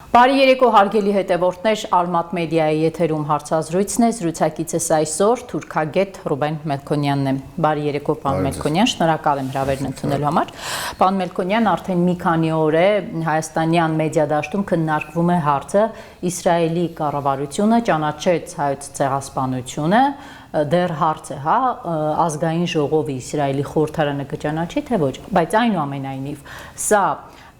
Բարի երեկո հարգելի հետևորդներ, Արմատ մեդիայի եթերում հարցազրույցն է, զրուցակիցս այսօր թուրքագետ Ռուբեն Մելքոնյանն է։ Բարի երեկո, պարոն Մելքոնյան, շնորհակալ եմ հրավերն ընդունելու համար։ Պարոն Մելքոնյան, արդեն մի քանի օր է հայաստանյան մեդիադաշտում քննարկվում է հարցը Իսրայելի կառավարությունը ճանաչեց հայոց ցեղասպանությունը, դեռ հարց է, ազգային ժողովը Իսրայելի խորհրդարանը կճանաչի, թե ոչ, բայց այնուամենայնիվ սա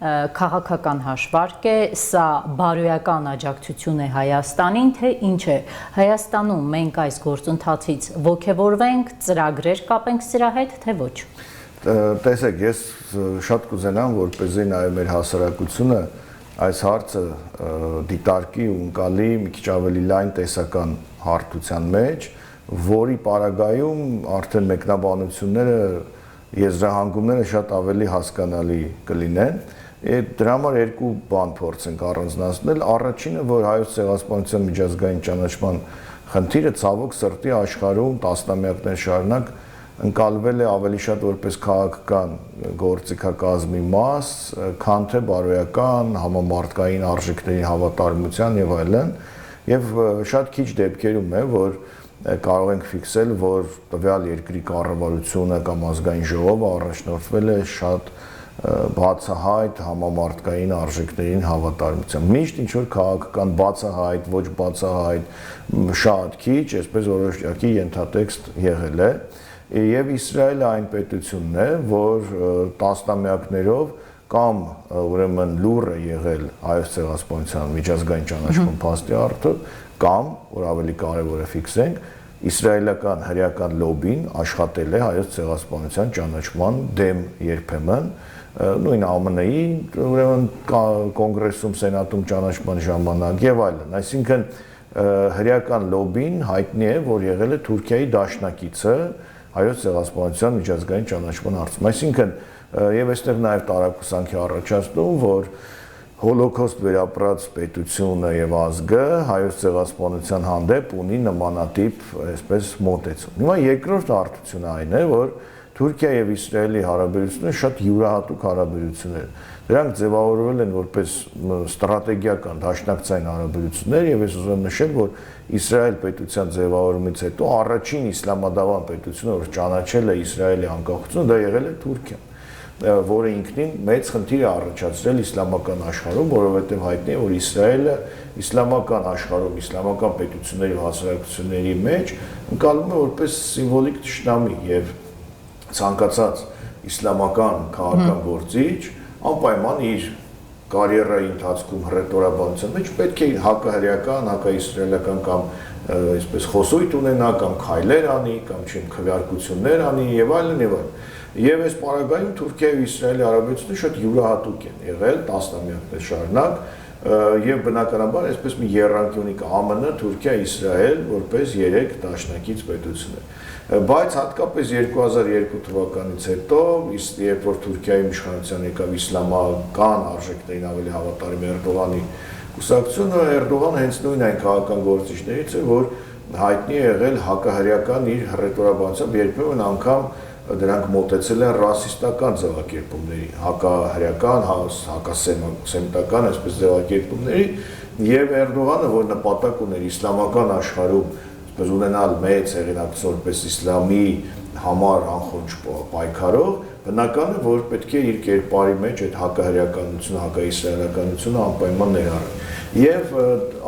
քաղաքական հաշվարկ է, սա բարոյական աջակցություն է Հայաստանին, թե ինչ է, Հայաստանում մենք այս գործընթացից ոգևորվենք, ծրագրեր կապենք սրա հետ, թե ոչ։ Տեսեք, ես շատ կուզենամ, որպեսզի նաև մեր հասարակությունը այս հարցը դիտարկի ու ընկալի մի քիչ ավելի լայն տեսական հարթության մեջ, որի պարագայում արդեն մեկնաբանությունները, եզրահանգումները շատ ավելի հասկանալի կլինեն։ Դրա համար երկու բան փորձենք առանձնացնել։ Առաջինը, որ հայոց ցեղասպանության միջազգային ճանաչման խնդիրը ցավոք սրտի աշխարհում տասնամյակներ շարունակ ընկալվել է ավելի շատ որպես քաղաքական գործիքակազմի մաս, քան թե բարոյական, համամարտկային արժեքների հավատարմության եւ այլն, եւ շատ քիչ դեպքերում է, որ կարող ենք ֆիքսել, որ տվյալ երկրի կառավարությունը կամ ազգային ժողովը առաջնորդվել է շատ բացահայտ համամարտկային արժեքներին հավատարմության։ Միշտ ինչ որ քաղաքական բացահայտ, ոչ բացահայտ, շատ քիչ, այսպես որոշակի ենթատեքստ եղել է, եւ Իսրայելը այն պետությունն է, որ տասնամյակներով կամ ուրեմն լուր է եղել հայոց ցեղասպանության միջազգային ճանաչման փաստի արդյունքը, կամ, որ ավելի կարևոր է ֆիքսենք, իսրայելական հրեական լոբին աշխատել է հայոց ցեղասպանության ճանաչման դեմ երբեմն, նույն ԱՄՆ-ի ուրեմն կոնգրեսում, սենատում ճանաչման ժամանակ եւ այլն, այսինքն հրեական լոբին հայտնի է, որ եղել է Թուրքիայի դաշնակիցը հայոց ցեղասպանության միջազգային ճանաչման հարցում, այսինքն եւ այստեղ նաեւ տարակուսանքի առաջացնում, որ հոլոկոստ վերապրած պետությունը եւ ազգը հայոց ցեղասպանության հանդեպ ունի նմանատիպ, այսպես մոտեցում։ Հիմա երկրորդ հարթությունը այն է, որ Թուրքիա եւ Իսրայելի հարաբերությունները շատ յուրահատուկ հարաբերություններ են։ Դրանք ձևավորվել են որպես ստրատեգիական դաշնակցային հարաբերություններ եւ ես ուզում եմ նշել, որ Իսրայել պետության ձևավորումից հետո առաջին իսլամադավան պետությունը, որ ճանաչել է Իսրայելի անկախությունը, դա եղել է Թուրքիան, որը ինքնին մեծ խնդիր է առաջացրել իսլամական աշխարհում, որովհետև հայտնի է, որ Իսրայելը իսլամական աշխարհում, իսլամական պետությունների ու հասարակությունների մեջ ընկալվում է որպես սիմվոլիկ թշնամի եւ ցանկացած իսլամական քաղաքական գործիչ անպայման իր կարիերայի ընթացքում հռետորաբանության մեջ պետք է հակահրեական, հակաիսրայելական կամ այսպես խոսույթ ունենա, կամ քայլեր անի, կամ քվեարկություններ անի եւ այլն եւ այլն։ Եվ այս պարագայում Թուրքիայի ու Իսրայելի հարաբերությունները շատ յուրահատուկ են եղել տասնամյակներ շարունակ եւ բնականաբար այսպես մի եռանկյուն ունի ԱՄՆ, Թուրքիա, Իսրայել որպես երեք դաշնակից պետություններ։ Բայց հատկապես 2002 թվականից հետո, երբ որ Թուրքիայի իշխանության եկավ իսլամական արժեքներին ավելի հավատարիմ Էրդողանի կուսակցությունը, Էրդողանը հենց նույն այն քաղաքական գործիչներից է, որ հայտնի է եղել հակահրեական իր հռետորաբանությամբ, երբեմն անգամ դրանք մոտեցել են ռասիստական ձևակերպումների, հակահրեական, հակասեմիտական այսպես ձևակերպումների, եւ Էրդողանը, որ նպատակ ուներ իսլամական աշխարհում այսպես ունենալ մեծ հեղինակություն որպես իսլամի համար անխոնջ պայքարող, բնական է, որ պետք է իր կերպարի մեջ այդ հակահրեականությունը, հակաիսրայելականությունը անպայման ներառի։ Եվ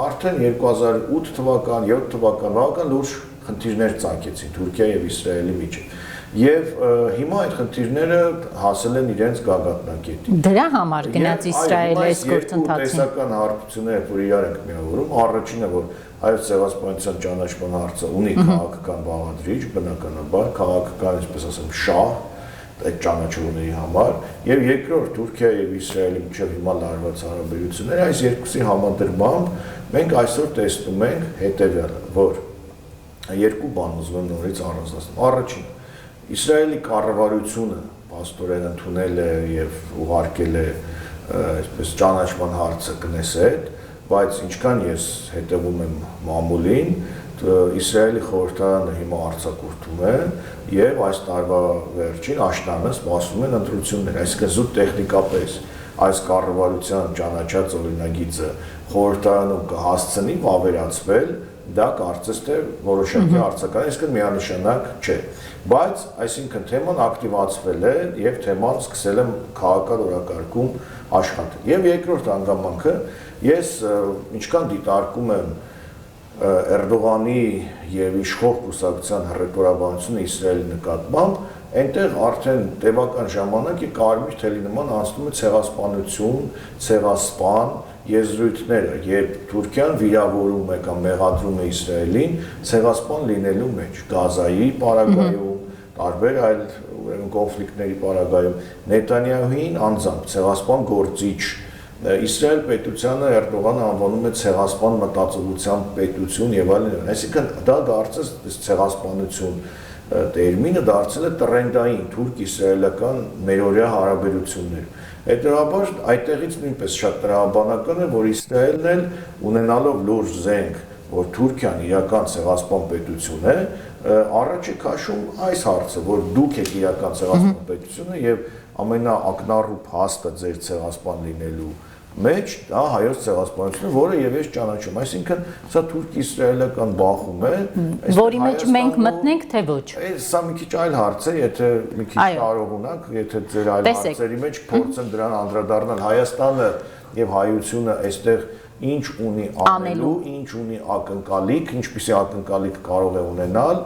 արդեն 2008 թվական, 7 թվական բավական լուրջ խնդիրներ ծագեցին Թուրքիա եւ Իսրայելի միջեւ։ Եվ հիմա այդ խնդիրները հասել են իրենց գագաթնակետին։ Դրա համար գնաց Իսրայելը այս գործընթացին։ Տեսական հարթությունները, որ իրար ենք միավորում, առաջինը, որ հայոց ցեղասպանության ճանաչման հարցը ունի քաղաքական բաղադրիչ, բնականաբար, քաղաքական, այսպես ասեմ, շահ այդ ճանաչողների համար, եւ երկրորդ Թուրքիա եւ Իսրայելի միջև հիմա լարված հարաբերությունները, այս երկուսի համադրմամբ մենք այսօր տեսնում ենք հետեւյալը, որ երկու բան ուզում եմ նորից առանձնացնել։ Առաջինը, Իսրայելի կառավարությունը պաստորեն ընդունել է եւ ուղարկել է այսպես ճանաչման հարցը Կնեսետ, բայց ինչքան ես հետևում եմ մամուլին, Իսրայելի խորհրդարանը հիմա արձակուրդում է եւ այս տարվա վերջին աշնանը սպասվում են ընտրություններ, այսինքն զուտ տեխնիկապես այս կառավարության ճանաչած օրինագիծը խորհրդարանում կհասցնի վավերացվել, դա կարծես թե որոշակի արձական, այսինքն միանշանակ չէ։ Բայց այսինքն թեման ակտիվացվել է եւ թեման սկսել է քաղաքական օրակարգում աշխատել։ Եվ երկրորդ հանգամանքը ես ինչքան դիտարկում եմ Էրդողանի եւ իշխող կուսակցության հռետորաբանությունը Իսրայելի նկատմամբ, այնտեղ արդեն տևական ժամանակ է կարմիր թելի նման անցնում է ցեղասպանություն, ցեղասպան եզրույթները, երբ Թուրքիան վիրավորում է կամ մեղադրում է Իսրայելին ցեղասպան լինելու մեջ, Գազայի պարագայում, տարբեր այլ կոնֆլիկտների պարագայում, Նետանյահուին անձամբ ցեղասպան գործիչ, Իսրայել պետությանը Էրդողանը անվանում է ցեղասպան մտածողության պետություն եւ այլն, այսինքն դա դարձած ցեղասպանություն տերմինը դարձել է տրենդային թուրք-իսրայելական մերօրյա հարաբերություններ։ Հետևաբար այդտեղից նույնպես շատ տրամաբանական է, որ Իսրայելն էլ ունենալով լուրջ զենք, որ Թուրքիան իրական ցեղասպան պետություն է, առաջ է քաշում այս հարցը, որ դուք եք իրական ցեղասպան պետությունը եւ ամենաակնառու փաստը ձեր ցեղասպան լինելու մեջ դա հայոց ցեղասպանությունը, որը եւ ես ճանաչում, այսինքն սա թուրք-իսրայելական բախում է, որի մեջ մենք մտնենք թե ոչ։ Սա մի քիչ այլ հարց է, եթե մի քիչ կարողանանք, եթե ձեր այլ հարցերի մեջ փորձեմ դրան անդրադառնալ, Հայաստանը եւ հայությունը այստեղ ինչ ունի անելու, ինչ ունի ակնկալիք, ինչպիսի ակնկալիք կարող է ունենալ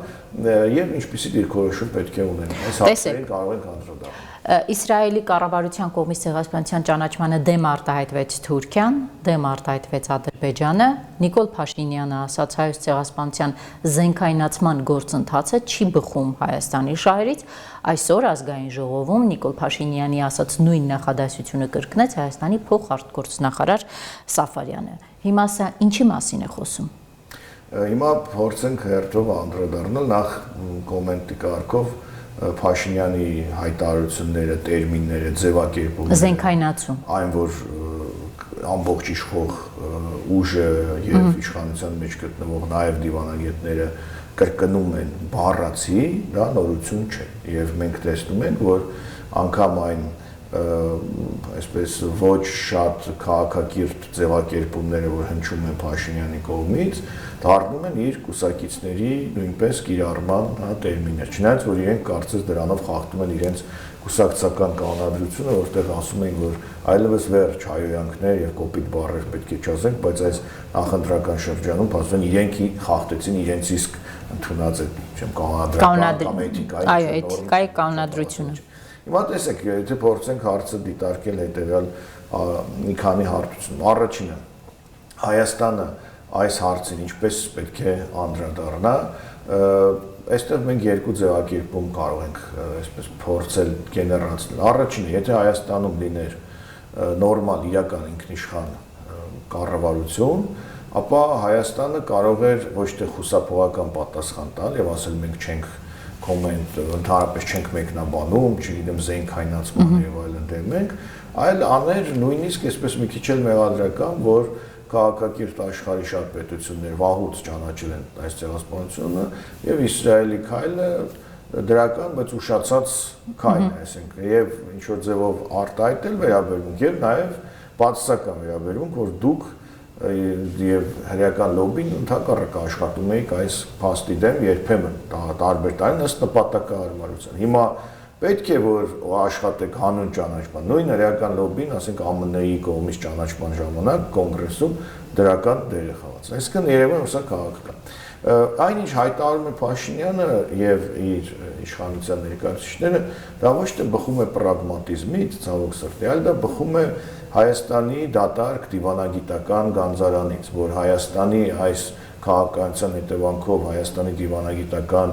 եւ ինչպիսի դիրքորոշում պետք է ունենալ։ Այս հարցերին կարող ենք անդրադառնալ։ Իսրայելի կառավարության կողմից ցեղասպանության ճանաչմանը դեմ արտահայտվեց Թուրքիան, դեմ արտահայտվեց Ադրբեջանը։ Նիկոլ Փաշինյանը ասաց, հայոց ցեղասպանության զենքայնացման գործընթացը չի բխում Հայաստանի շահերից։ Այսօր ազգային ժողովում Նիկոլ Փաշինյանի ասաց նույն նախադասությունը կրկնեց Հայաստանի փոխարտգործնախարար Սաֆարյանը։ Հիմա սա ինչի մասին է խոսում։ Հիմա փորձենք հերթով անդրադառնալ նախ կոմենտի կարգով Փաշինյանի հայտարարությունները, տերմինները, ձևակերպումները, զենքայնացում, այն որ ամբողջ իշխող ուժը եւ իշխանության մեջ գտնվող նաեւ դիվանագետները կրկնում են բառացի, դա նորություն չէ եւ մենք տեսնում ենք, որ անգամ այն այսպես ոչ շատ քաղաքակիրթ ձևակերպումները, որ հնչում են Փաշինյանի կողմից, դառնում են իր կուսակիցների նույնպես կիրառման տերմիններ։ Չնայած որ իրենք կարծես դրանով խախտում են իրենց կուսակցական կանոնադրությունը, որտեղ ասում են, որ այլևս վերջ հայոյանքներ եւ կոպիտ բառեր պետք է չասենք, բայց այս նախընտրական շրջանում փաստորեն իրենք խախտեցին իրենց իսկ ընդունած այդ կանոնադրական կամ էթիկայի, այո, էթիկայի կանոնադրությունը։ Հիմա տեսեք, եթե փորձենք հարցը դիտարկել հետեւյալ մի քանի հարցություն։ Առաջինը, Հայաստանը այս հարցին ինչպես պետք է անդրադառնա, այստեղ մենք երկու ձևակերպում կարող ենք այսպես փորձել գեներացնել։ Առաջինը, եթե Հայաստանում լիներ նորմալ իրական ինքնիշխան կառավարություն, ապա Հայաստանը կարող էր ոչ թե խուսափողական պատասխան տալ եւ ասել մենք չենք կոմենտ, ընդհանրապես չենք մեկնաբանում, չգիտեմ զենքայնացման եւ այլն դեմ ենք, այլ աներ նույնիսկ այսպես մի քիչ էլ մեղադրական, որ քաղաքակիրթ աշխարհի շատ պետություններ վաղուց ճանաչել են այս ցեղասպանությունը եւ Իսրայելի քայլը դրական, բայց ուշացած քայլ է, այսինքն եւ ինչ որ ձևով արտահայտել վերաբերվում եւ նաեւ բացասական վերաբերվում, որ դուք եւ հրեական լոբին ընդհակառակ աշխատում էիք այս փաստի դեմ երբեմն տարբեր տարին ըստ նպատակահարմարության։ Հիմա պետք է որ աշխատեք հանուն ճանաչման։ Նույն հրեական լոբին, ասենք ԱՄՆ-ի կողմից ճանաչման ժամանակ կոնգրեսում դրական դեր է խաղացել։ Այսինքն երևում է սա քաղաքական։ Այնինչ հայտարարում է Փաշինյանը եւ իր իշխանության ներկայացուցիչները, դա ոչ թե բխում է պրագմատիզմից, ցավոք սրտի, այլ դա բխում է Հայաստանի դատարկ դիվանագիտական գանձարանից, որ Հայաստանի այս քաղաքականության հետևանքով Հայաստանի դիվանագիտական,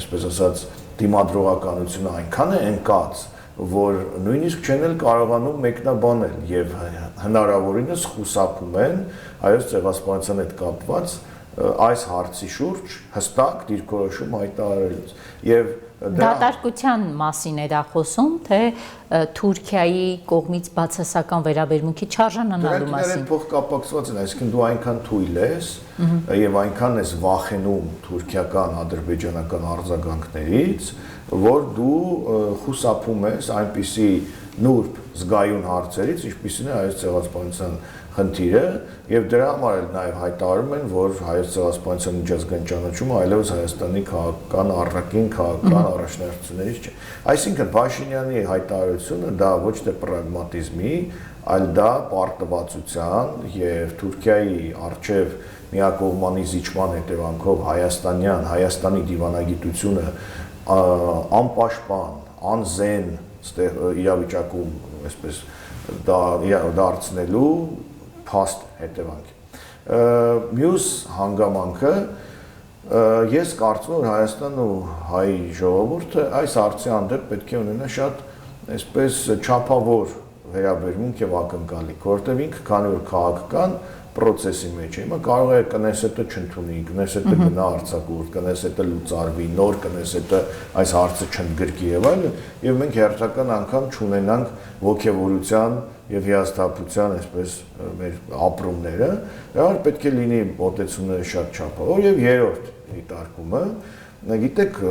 այսպես ասած, դիմադրողականությունը այնքան է ընկած, որ նույնիսկ չեն էլ կարողանում մեկնաբանել եւ հնարավորինս խուսափում են հայոց ցեղասպանության հետ կապված այս հարցի շուրջ հստակ դիրքորոշում հայտարարելուց եւ դատարկության մասին է դա խոսում, թե Թուրքիայի կողմից բացասական վերաբերմունքի չարժանանալու մասին։ Դրանք փոխկապակցված են, այսինքն դու այնքան թույլ ես եւ այնքան ես վախենում թուրքիական, ադրբեջանական արձագանքներից, որ դու խուսափում ես այնպիսի նուրբ զգայուն հարցերից, ինչպիսին է Հայոց ցեղասպանության խնդիրը, եւ դրա համար էլ նաեւ հայտարարում են, որ Հայոց ցեղասպանության միջազգային ճանաչումը այլևս Հայաստանի քաղաքական առաքին քաղաքական առաջնահերթություններից չէ։ Այսինքն Փաշինյանի հայտարարությունը դա ոչ թե պրագմատիզմի, այլ դա պարտվածության եւ Թուրքիայի արչեւ միակողմանի զիջման հետևանքով Հայաստանի դիվանագիտությունը անպաշտպան, անզեն իրավիճակում, այսպես դարձնելու փաստ հետևանք։ Մյուս հանգամանքը ես կարծում եմ, որ Հայաստանն ու հայ ժողովուրդը այս հարցի հանդեպ պետք է ունենա շատ այսպես չափավոր վերաբերմունք եւ ակնկալիք, որովհետեւ ինքը քանի որ քաղաքական process-ի մեջ է, հիմա կարող է Կնեսետը չընդունի, Կնեսետը գնա արձակուրդ, Կնեսետը լուծարվի, նոր Կնեսետը այս հարցը չընդգրկի եւ այլն, եւ մենք հերթական անգամ չունենանք ոգևորության եւ հիասթափության այսպես մեր ապրումները, դա պետք է լինի մոտեցումները շատ չափավոր եւ երրորդ դիտարկումը, գիտեք,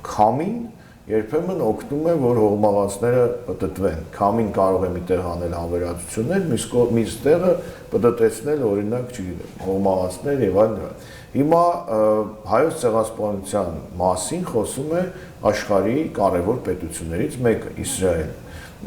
քամին երբեմն օգնում է, որ հողմաղացները պտտվեն։ Քամին կարող է միտեղ անել հավերածություններ, մյուս տեղը պտտեցնել, օրինակ, չգիտեմ, հողմաղացներ եւ այլն։ Հիմա Հայոց ցեղասպանության մասին խոսում է աշխարհի կարևոր պետություններից մեկը՝ Իսրայելը։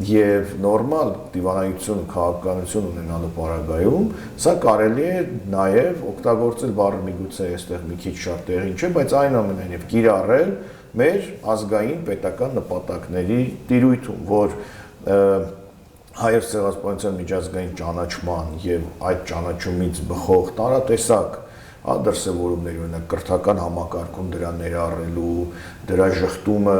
Եվ նորմալ դիվանագիտություն քաղաքականություն ունենալու պարագայում սա կարելի է նաև օգտագործել բառը միգուցե այստեղ մի քիչ շատ տեղին չէ, բայց այնուամենայնիվ կիրառել մեր ազգային պետական նպատակների տիրույթում, որ Հայոց ցեղասպանության միջազգային ճանաչման եւ այդ ճանաչումից բխող տարատեսակ դրսևորումների, օրինակ կրթական համակարգում դրա ներառելու, դրա շղթումը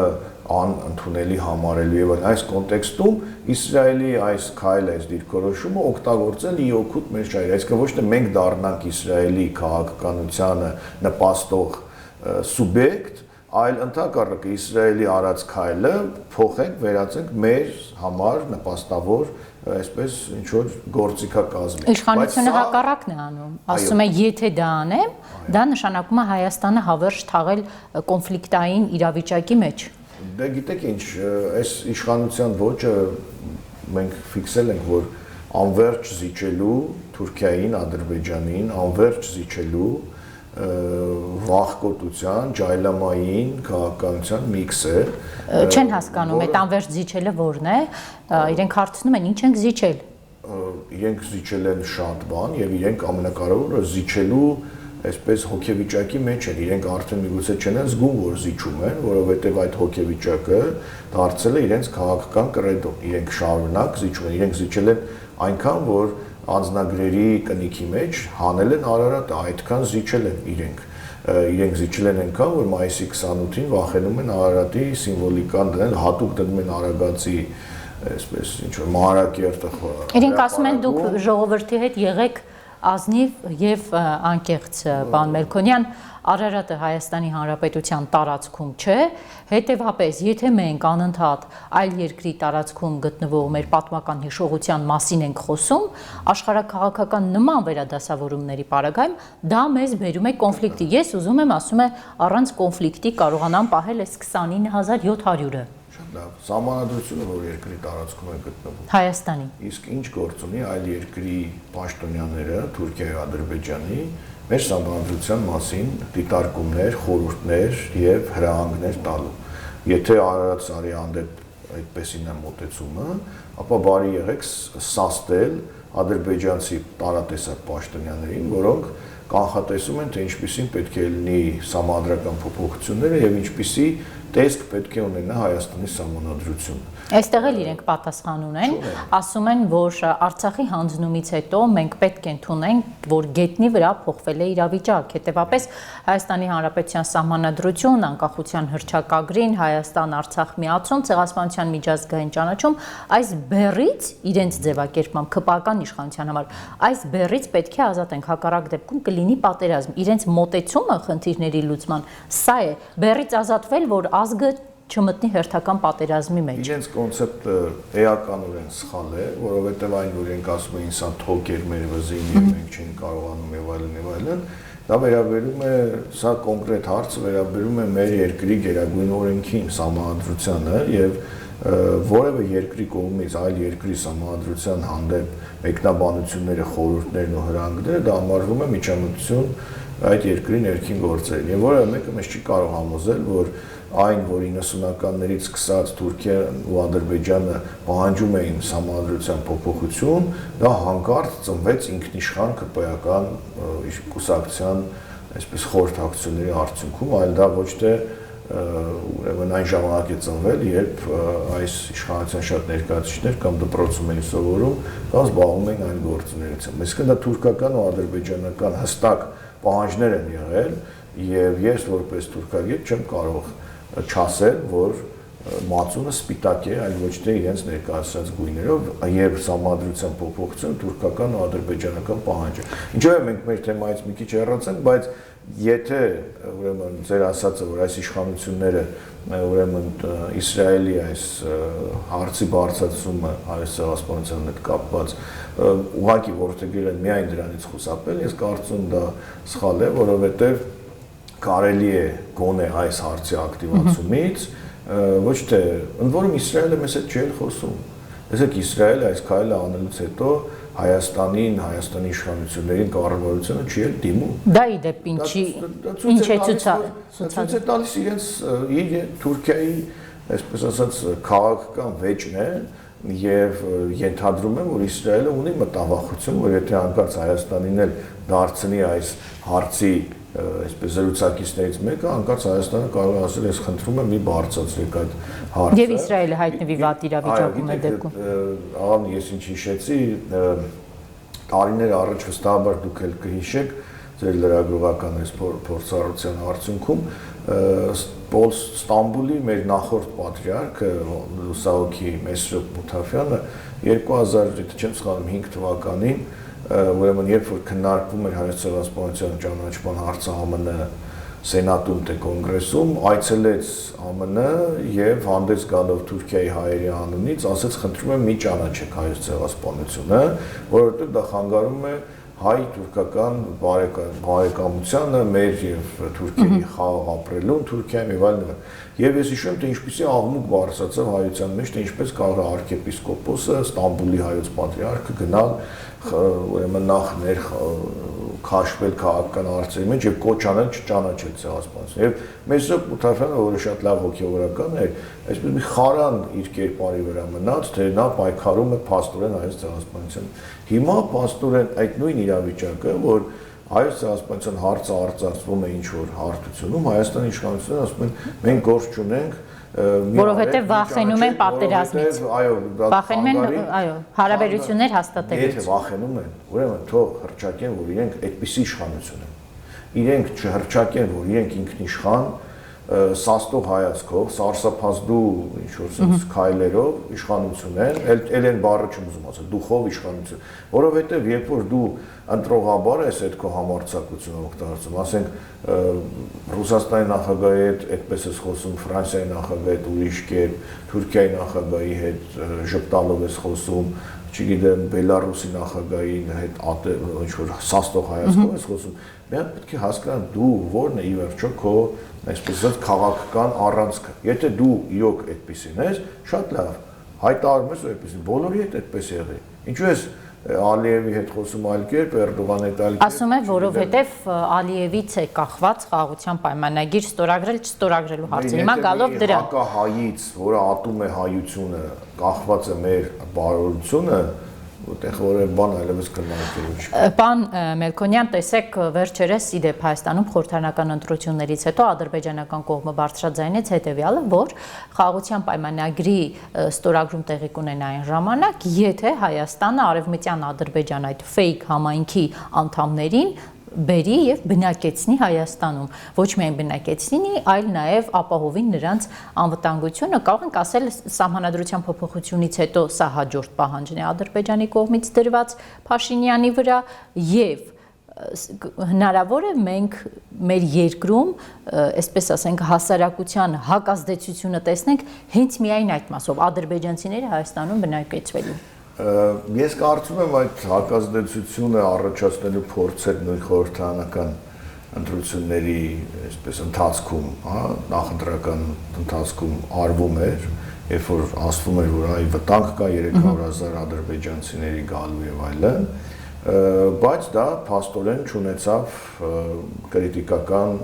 անընդունելի համարելու եւ այս կոնտեքստում Իսրայելի այս քայլը, այս դիրքորոշումը օգտագործել ի օգուտ մեր շահերի, այսինքն ոչ թե մենք դառնանք Իսրայելի քաղաքականությանը նպաստող սուբյեկտ, այլ ընդհակառակը Իսրայելի արած քայլը փոխենք, վերածենք մեր համար նպաստավոր այսպես ինչ որ գործիքակազմի։ Իշխանությունը հակառակն է անում, ասում է, եթե դա անեմ, դա նշանակում է Հայաստանը հավերժ թաղել կոնֆլիկտային իրավիճակի մեջ։ Դե գիտեք ինչ, այս իշխանության ոճը մենք ֆիքսել ենք, որ անverջ զիջելու Թուրքիային, Ադրբեջանին, անverջ զիջելու վախկոտության, ջայլամային քաղաքականության միքս է։ Չեն հասկանում, այդ անverջ զիջելը որն է, իրենք հարցնում են, ինչ ենք զիջել։ Իրենք զիջել են շատ բան եւ իրենք ամենակարևորը զիջելու այսպես հոգեվիճակի մեջ են, իրենք արդեն միգուցե չեն զգում, որ զիջում են, որովհետև այդ հոգեվիճակը դարձել է իրենց քաղաքական կրեդո, իրենք շարունակ զիջում են, իրենք զիջել են այնքան, որ անձնագրերի կնիքի մեջ հանել են Արարատը, այդքան զիջել են իրենք զիջել են այնքան, որ մայիսի 28-ին վախենում են Արարատի սիմվոլիկան դնել, հատուկ դնում են Արագածի այսպես ինչ որ Մանրակերտը։ Իրենք ասում են դուք ժողովրդի հետ եղեք ազնիվ եւ անկեղծ, պարոն Մելքոնյան, Արարատը Հայաստանի Հանրապետության տարածքում չէ, հետեւաբար, եթե մենք անընդհատ այլ երկրի տարածքում գտնվող մեր պատմական հիշողության մասին ենք խոսում, աշխարհակաղակական նման վերադասավորումների պարագայում դա մեզ բերում է կոնֆլիկտի։ Ես ուզում եմ, ասում է, առանց կոնֆլիկտի կարողանամ պահել այս 29700-ը։ Շատ լավ։ Սահմանադրությունը որ երկրի տարածքում է գտնվում։ Հայաստանի։ Իսկ ինչ գործ ունի այլ երկրի պաշտոնյաները, Թուրքիայի, Ադրբեջանի, մեր սահմանադրության մասին դիտարկումներ, խորհուրդներ եւ հրահանգներ տալու։ Եթե Արարատ Սարի հանդեպ այդպեսին է մոտեցումը, ապա բարի եղեք սաստել ադրբեջանցի տարատեսակ պաշտոնյաներին, որոնք կանխատեսում են, թե ինչպիսին պետք է լինի սահմանադրական փոփոխությունները եւ ինչպիսի տեսք պետք է ունենա Հայաստանի սահմանադրությունը։ Այստեղ էլ իրենք պատասխան ունեն, ասում են, որ Արցախի հանձնումից հետո մենք պետք է ընդունենք, որ գետնի վրա փոխվել է իրավիճակ, հետևաբար Հայաստանի Հանրապետության սահմանադրություն, անկախության հռչակագրին, Հայաստան-Արցախ միացում, ցեղասպանության միջազգային ճանաչում, այս բեռից իրենց ձևակերպմամբ ԿՊԱ-ական իշխանության համար, այս բեռից պետք է ազատենք, հակառակ դեպքում կլինի պատերազմ, իրենց մոտեցումը խնդիրների լուծման, սա է, բեռից ազատվել, որ ազգը չմտնի հերթական պատերազմի մեջ։ Իրենց կոնցեպտը էականորեն սխալ է, որովհետև այն, որ իրենք ասում էին, սա թոք էր մեր վզին եւ մենք չենք կարողանում եւ այլն, դա վերաբերում է, սա կոնկրետ հարցը վերաբերում է մեր երկրի գերագույն օրենքին, սահմանադրությանը եւ որևէ երկրի կողմից այլ երկրի սահմանադրության հանդեպ մեկնաբանությունները, խորհուրդներն ու հրանգները դա համարվում է միջամտություն այդ երկրի ներքին գործերին։ Եվ որևէ մեկը մեզ չի կարող համոզել, որ այն, որ 90-ականներից սկսած Թուրքիան ու Ադրբեջանը պահանջում էին սահմանադրության փոփոխություն, դա հանկարծ ծնվեց ինքնիշխան ԿՊ-ական կուսակցության այսպես խորհրդակցությունների արդյունքում, այլ դա ոչ թե ուրեմն այն ժամանակ է ծնվել, երբ այս իշխանության շատ ներկայացուցիչներ կամ դպրոցում էին սովորում, կամ զբաղվում էին այն գործունեությամբ։ Այսինքն դա թուրքական ու ադրբեջանական հստակ պահանջներ են եղել, եւ ես որպես թուրքագետ չեմ կարող չասել, որ մածունը սպիտակ է, այլ ոչ թե իրենց ներկայացրած գույներով, եւ սահմանադրության փոփոխությունը թուրքական ու ադրբեջանական պահանջ է։ Ինչով է մենք մեր թեմայից մի քիչ հեռացանք, բայց եթե ուրեմն ձեր ասածը, որ այս իշխանությունները ուրեմն Իսրայելի այս հարցի բարձրացումը այս ցեղասպանության հետ կապված ուղղակի որդեգրել են միայն դրանից խուսափել, ես կարծում դա սխալ է, որովհետեւ կարելի է գոնե այս հարցի ակտիվացումից ոչ թե ընդ որում Իսրայելը մեզ հետ չի խոսում։ Տեսեք, Իսրայելը այս քայլը անելուց հետո Հայաստանին, Հայաստանի իշխանություններին, կառավարությունը չի էլ դիմում։ Դա ի դեպ ինչի ինչ է ցույց է տալիս իրենց Թուրքիայի, այսպես ասած, քաղաքական վեճն է եւ ենթադրում եմ, որ Իսրայելը ունի մտավախություն, որ եթե հանկարծ Հայաստանին էլ դարձնի այս հարցի այսպես զրուցակիցներից մեկը, հանկարծ Հայաստանը կարող է ասել, ես խնդրում եմ մի բարձրացրեք այդ հարցը։ Եվ Իսրայելը հայտնվի վատ իրավիճակում է դեպքում։ Աղան ես ինչ հիշեցի, տարիներ առաջ վստահաբար դուք էլ կհիշեք ձեր լրագրողական այս փորձառության արդյունքում Ստամբուլի մեր նախորդ պատրիարքը Լուսահոգի Մեսրոպ Մութաֆյանը 2005 թվականին ուրեմն երբ որ քննարկվում էր հայոց ցեղասպանության ճանաչման հարցը ԱՄՆ սենատում թե կոնգրեսում այցելեց ԱՄՆ եւ հանդես գալով Թուրքիայի հայերի անունից ասաց խնդրում եմ մի ճանաչեք հայոց ցեղասպանությունը, որովհետեւ դա խանգարում է հայ-թուրքական բարեկամությանը, մեր եւ Թուրքիայի խաղ ապրելուն Թուրքիայում եւ այլն։ Եվ ես հիշում եմ, թե ինչպեսի աղմուկ բարձրացավ հայության մեջ, թե ինչպես կարող է arczepiskoposը Ստամբուլի հայոց պատրիարքը գնալ ուրեմն նախ քաշվել քաղաքական հարցերի մեջ եւ կոչ անել չճանաչել ցեղասպանությունը։ Եվ Մեսրոպ Մութաֆյանը, որը շատ լավ հոգեվորական էր, այսպես մի խարան իր կերպարի վրա մնաց, թե նա պայքարում է փաստորեն հայոց ցեղասպանության։ Հիմա փաստորեն այդ նույն իրավիճակը, որ հայոց ցեղասպանության հարցը արծարծվում է ինչ-որ հարթությունում, Հայաստանի իշխանությունները ասում են մենք գործ չունենք, որովհետև վախենում են պատերազմից։ Այո, վախենում են, այո, հարաբերություններ հաստատելուց։ Եթե վախենում են, ուրեմն թող հռչակեն, որ իրենք այդպիսի իշխանություն են։ Իրենք չհռչակեն, որ իրենք ինքնիշխան սաստող հայացքով, սարսափազդու ինչ-որ sense քայլերով իշխանություն են, ել են բառը չեմ ուզում ասել, դուխով իշխանություն, որովհետև երբ որ դու ընտրողաբար ես այդ քո համարձակությունը օգտագործում, ասենք Ռուսաստանի նախագահի հետ այդպես ես խոսում, Ֆրանսիայի նախագահի հետ ուրիշ կերպ, Թուրքիայի նախագահի հետ ժպտալով ես խոսում, չգիտեմ, Բելարուսի նախագահի հետ ինչ-որ սաստող հայացքով ես խոսում, միայն պետք է հասկանալ դու որն է ի վերջո քո այսպես ասած քաղաքական առանցքը։ Եթե դու իրոք այդպեսին ես, շատ լավ, հայտարարում ես այդպեսին, բոլորի հետ այդպես եղի։ Ինչու ես Ալիևի հետ խոսում այլ կերպ, Էրդողանի հետ այլ կերպ։ Ասում է, որովհետև Ալիևից է կախված խաղաղության պայմանագիր ստորագրել չստորագրելու հարցը։ Հիմա գալով դրան։ Հակահայից, որը ատում է հայությունը, կախված է մեր բարօրությունը, որտեղ որևէ բան այլևս քննարկելու չի։ Պարոն Մելքոնյան, տեսեք, վերջերս ի դեպ Հայաստանում խորհրդարանական ընտրություններից հետո ադրբեջանական կողմը բարձրաձայնեց հետևյալը, որ խաղաղության պայմանագրի ստորագրում տեղի կունենա այն ժամանակ, եթե Հայաստանը արևմտյան Ադրբեջան այդ ֆեյք համայնքի անդամներին բերի եւ բնակեցնի Հայաստանում, ոչ միայն բնակեցնի, այլ նաեւ ապահովի նրանց անվտանգությունը, կարող ենք ասել սահմանադրության փոփոխությունից հետո սա հաջորդ պահանջն է Ադրբեջանի կողմից դրված Փաշինյանի վրա եւ հնարավոր է մենք մեր երկրում, այսպես ասենք, հասարակության հակազդեցությունը տեսնենք հենց միայն այդ մասով ադրբեջանցիները Հայաստանում բնակեցվելու։ Ես կարծում եմ այդ հակազդեցությունը առաջացնելու փորձեր նույն խորհրդարանական ընտրությունների այսպես ընթացքում, հա, նախընտրական ընթացքում արվում էր երբ որ ասվում էր, որ այ վտանգ կա 300,000 ադրբեջանցիների գալու եւ այլն, բայց դա փաստորեն չունեցավ կրիտիկական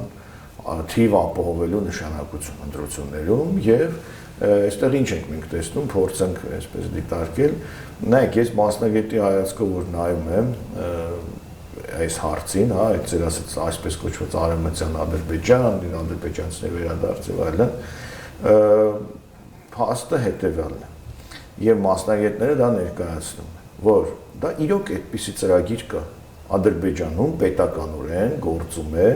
թիվ ապահովելու նշանակություն ընտրություններում եւ այստեղ ինչ ենք մենք տեսնում, փորձենք այսպես դիտարկել, նայեք, ես մասնագետի հայացքով որ նայում եմ այս հարցին, հա, այդ ձեր ասած այսպես կոչված արևմտյան Ադրբեջան, ադրբեջանցիների վերադարձ եւ այլն, փաստը հետեւյալն է։ Եվ մասնագետները դա ներկայացնում են, որ դա իրոք այդպիսի ծրագիր կա Ադրբեջանում պետականորեն գործում է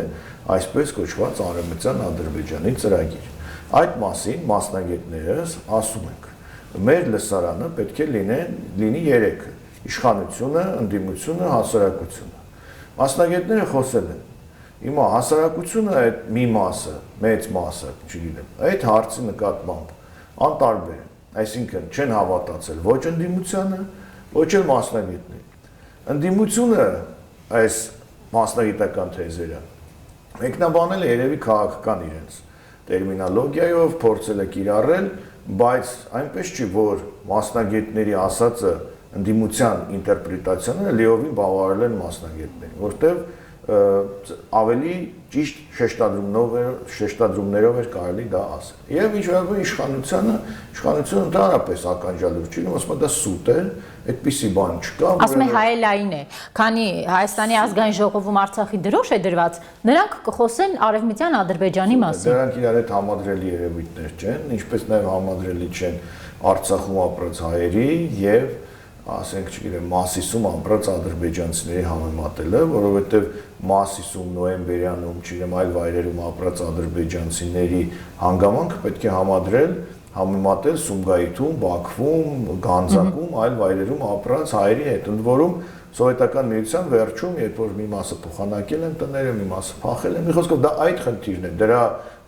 այսպես կոչված արևմտյան Ադրբեջանի ծրագիր։ Այդ մասին մասնագետներս ասում ենք, մեր լսարանը պետք է լինի երեքը՝ իշխանությունը, ընդդիմությունը, հասարակությունը։ Մասնագետները խոսել են։ Հիմա հասարակությունը այդ մի մասը, մեծ մասը, չգիտեմ, այդ հարցի նկատմամբ անտարբեր են, այսինքն չեն հավատացել ոչ ընդդիմությանը, ոչ էլ մասնագետներին։ Ընդդիմությունը այս մասնագիտական թեզերը մեկնաբանել է երևի քաղաքական իրենց տերմինոլոգիայով, փորձել է կիրառել, բայց այնպես չի, որ մասնագետների ասածը ընդդիմության ինտերպրետացիաները լիովին բավարարել են մասնագետներին, որտեղ ավելի ճիշտ շեշտադրումներով էր կարելի դա ասել։ Եվ ինչ վերաբերում իշխանությունը ընդհանրապես ականջալուր չի, ասում է դա սուտ է, այդպիսի բան չկա։ Ասում է հայելային է, քանի Հայաստանի ազգային ժողովում Արցախի դրոշ է դրված, նրանք կխոսեն արևմտյան Ադրբեջանի մասին։ Դրանք իրար հետ համադրելի երևույթներ չեն, ինչպես նաև համադրելի չեն Արցախում ապրած հայերի եւ ասենք, չգիտեմ, Մասիսում ապրած ադրբեջանցիների համեմատելը, որովհետև Մասիսում, Նոյեմբերյանում, չգիտեմ, այլ վայրերում ապրած ադրբեջանցիների հանգամանքը պետք է համեմատել Սումգայիթում, Բաքվում, Գանձակում, այլ վայրերում ապրած հայերի հետ, ընդ որում սովետական միության վերջում, երբ որ մի մասը փոխանակել են տները, մի մասը փախել են, մի խոսքով դա այդ խնդիրն է, դրա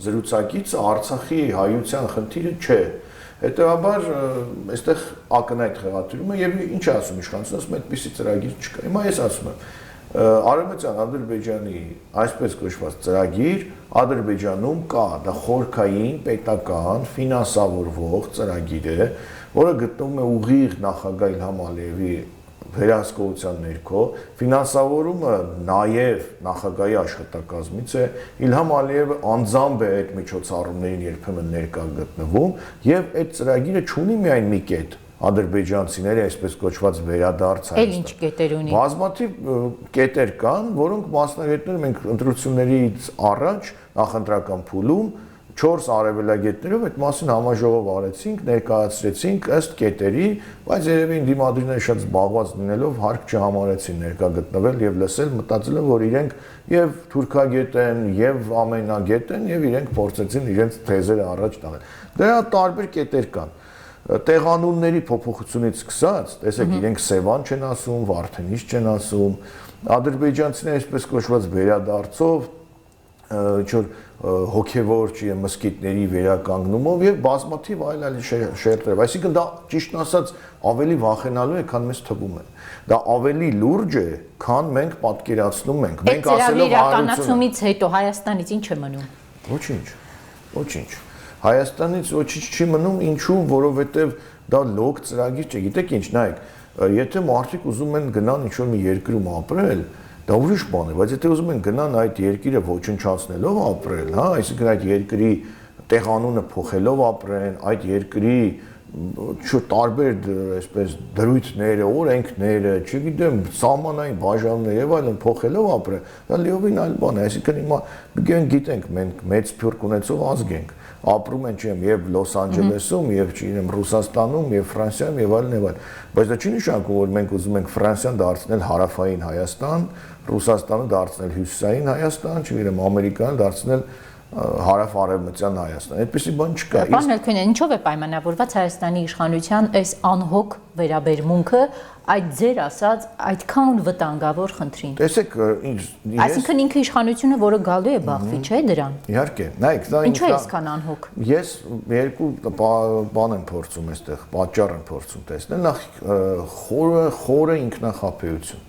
զրուցակիցը Արցախի հայության խնդիրը չէ։ Հետևաբար այստեղ ակնհայտ խեղաթյուրում է եւ ինչ է ասում իշխանությունը, ասում է այդպիսի ծրագիր չկա։ Հիմա ես ասում եմ, արևմտյան Ադրբեջանի այսպես կոչված ծրագիր Ադրբեջանում կա, դա խորքային պետական ֆինանսավորվող ծրագիր է, որը գտնվում է ուղիղ նախագահ Իլհամ Ալիևի վերահսկողության ներքո, ֆինանսավորումը նաև նախագահի աշխատակազմից է, Իլհամ Ալիևը անձամբ է այդ միջոցառումներին երբեմն ներկա գտնվում եւ այդ ծրագիրը չունի միայն մի կետ ադրբեջանցիների այսպես կոչված վերադարձ Այլ ինչ կետեր ունի։ Բազմաթիվ կետեր կան, որոնք մասնագետները մենք ընտրություններից առաջ նախընտրական փուլում 4 արևելագետներով այդ մասին համաժողով արեցինք, ներկայացրեցինք ըստ կետերի, բայց երևի դիմադրիները շատ զբաղված լինելով հարկ չհամարեցին ներկա գտնվել եւ լսել, մտածելով, որ իրենք եւ թուրքագետ են, եւ ամենագետ են, եւ իրենք փորձեցին իրենց թեզերը առաջ տանել։ Դրա տարբեր կետեր կան։ Տեղանունների փոփոխությունից սկսած, տեսեք, իրենք Սևան չեն ասում, Վարդենիչ չեն ասում, ադրբեջանցիները այսպես կոչված վերադարձով հոգևոր չի մսկիթների վերականգնումով եւ բազմաթիվ այլ շերտերով, այսինքն դա ճիշտն ասած ավելի վախենալու է, քան մեզ թվում է։ Դա ավելի լուրջ է, քան մենք պատկերացնում ենք։ Մենք ասելով իրականացումից հետո Հայաստանից ինչ է մնում։ Ոչինչ։ Հայաստանից ոչինչ չի մնում, ինչու, որովհետեւ դա լոկ ծրագիր չէ։ Գիտեք ինչ, նայեք, եթե մարդիկ ուզում են գնան ինչ-որ մի երկրում ապրել, դա ուրիշ բան է, բայց եթե ուզում են գնան այդ երկիրը ոչնչացնելով ապրել, հա, այսինքն այդ երկրի տեղանունը փոխելով ապրեն, այդ երկրի տարբեր այսպես դրույթները, օրենքները, չգիտեմ, սահմանային բաժանումները եւ այլն փոխելով ապրեն, դա լիովին այլ բան է, այսինքն հիմա գիտենք, մենք մեծ փյուրք ունեցող ազգ ենք, ապրում են չեմ եւ Լոս Անջելեսում եւ չգիտեմ Ռուսաստանում եւ Ֆրանսիայում եւ այլն, բայց դա չի նշանակում, որ մենք ուզում ենք Ֆրանսիան դարձնել հարավային Հայաստան, Ռուսաստանը դարձնել հյուսիսային Հայաստան, չգիտեմ Ամերիկան դարձնել հարավ-արևմտյան Հայաստան։ Այդպիսի բան չկա։ Պարոն Մելքոնյան, ինչով է պայմանավորված Հայաստանի իշխանության այս անհոգ վերաբերմունքը այդ ձեր ասած այդքան վտանգավոր խնդրին։ Տեսեք, այսինքն ինքը իշխանությունը, որը գալու է բախվի, չէ՞ դրան։ Իհարկե, նայեք, դա ինչու է այսքան անհոգ։ Ես երկու բան եմ փորձում այստեղ, պատճառ եմ փորձում տեսնել, նախ խորը ինքնախապեյություն,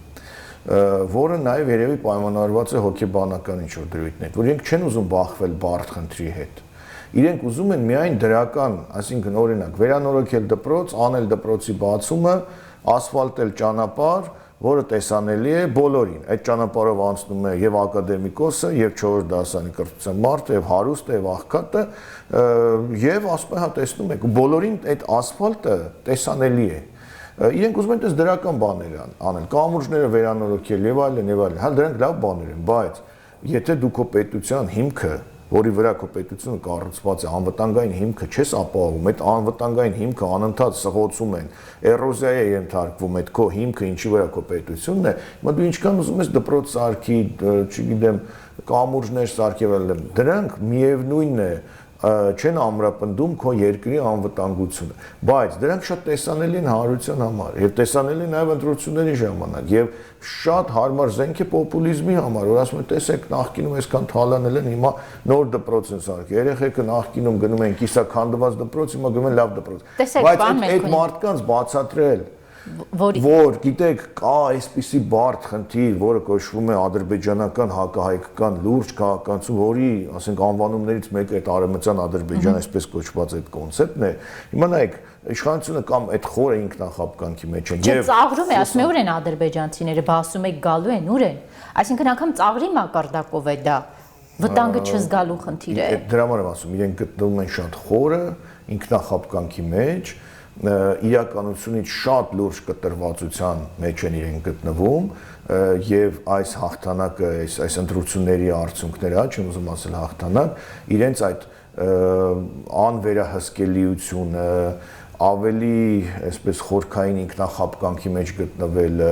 որը նաև երևի պայմանավորված է հոգեբանական ինչ-որ դրույթներ, որ իրենք չեն ուզում բախվել բարդ խնդրի հետ։ Իրենք ուզում են միայն դրական, այսինքն օրինակ, վերանորոգել դպրոց, անել դպրոցի բացումը, ասֆալտել ճանապարհ, որը տեսանելի է բոլորին։ Այդ ճանապարհով անցնում է եւ ակադեմիկոսը, եւ 4-րդ դասարանի կրթության մարդը, եւ հարուստը, եւ աղքատը, եւ ասում եմ, տեսնում եք, բոլորին այդ ասֆալտը տեսանելի է։ Իրենք ուզում են դες դրական բաներ անել, կամուրջները վերանորոգել եւ այլն եւ այլն։ Հա դրանք լավ բաներ են, բայց եթե դու քո պետության հիմքը, որի վրա քո պետությունը կառուցված է, անվտանգային հիմքը չես ապահովում, այդ անվտանգային հիմքը անընդհատ սղոցում են, էրոզիա է ենթարկվում այդ քո հիմքը, ինչի վրա քո պետությունն է, հիմա դու ինչքան ուզում ես դպրոց սարքի, չգիտեմ, կամուրջներ սարքել, դրանք միևնույնն է չեն ամրապնդում քո երկրի անվտանգությունը, բայց դրանք շատ տեսանելի են հանրության համար եւ տեսանելի նաեւ ընտրությունների ժամանակ եւ շատ հարմար զենք է պոպուլիզմի համար, որ ասում են տեսեք նախկինում այսքան թալանել են, հիմա նոր դպրոց են սարքել, երեխեքը նախկինում գնում են կիսաքանդված դպրոց, հիմա գնում են լավ դպրոց, բայց այդ մարդկանց բացատրել որ գիտեք կա այսպիսի բարդ խնդիր, որը կոչվում է ադրբեջանական հակահայկական լուրջ քաղաքացու, որի, ասենք, անվանումներից մեկը այդ արևմտյան Ադրբեջան, այսպես կոչված այդ կոնցեպտն է։ Հիմա նայեք, իշխանությունը կամ այդ խորը ինքնախապկանքի մեջ են եւ ծաղրում է, ասում է ուր են ադրբեջանցիները, բա ասում եք գալու են, ուր են։ Այսինքն անգամ ծաղրի մակարդակով է դա։ Վտանգը չզգալու խնդիր է։ Դրա համար եմ ասում, իրենք գտնվում են շատ խորը ինքնախապկանքի մեջ, իրականությունից շատ լուրջ կտրվածության մեջ են իրենք գտնվում եւ այս հաղթանակը, այս ընտրությունների արդյունքները, չեմ ուզում ասել հաղթանակ, իրենց այդ անվերահսկելիությունը, ավելի այսպես խորքային ինքնախապկանքի մեջ գտնվելը,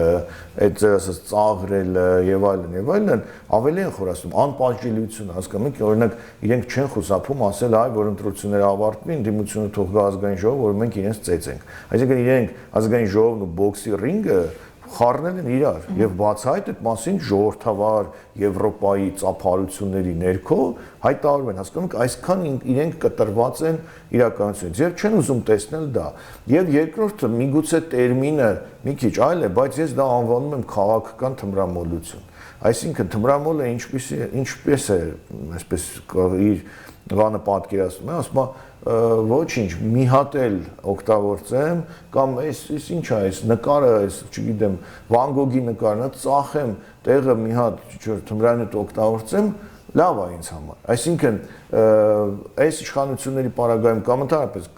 այդ ասած ծաղրելը եւ այլն, ավելի են խորացնում անպատժելիությունը, հասկանում եք, օրինակ իրենք չեն խուսափում ասել, այ որ ընտրությունները ավարտվին, դիմությունը թող գա ազգային ժողով, որ մենք իրենց ծեծենք։ Այսինքն իրենք ազգային ժողովն ու բոքսի ռինգը խառնել են իրար եւ բացահայտ այդ մասին ժողովրդավար Եվրոպայի ծափարությունների ներքո հայտարարում են, հասկանում եք, այսքան իրենք կտրված են իրականությունից եւ չեն ուզում տեսնել դա։ Եվ երկրորդը միգուցե տերմինը մի քիչ այլ է, բայց ես դա անվանում եմ քաղաքական թմրամոլություն։ Այսինքն թմրամոլը ինչպես է, այսպես իր բանը պատկերացնում է, ասում է ոչինչ, մի հատ էլ օգտագործեմ կամ այս ինչ է, այս նկարը, այս, չգիտեմ, Վան Գոգի նկարն է, ծախեմ, տեղը մի հատ թմրանյութ օգտագործեմ, լավ է ինձ համար։ Այսինքն այս իշխանությունների պարագայում կամ ընդհանրապես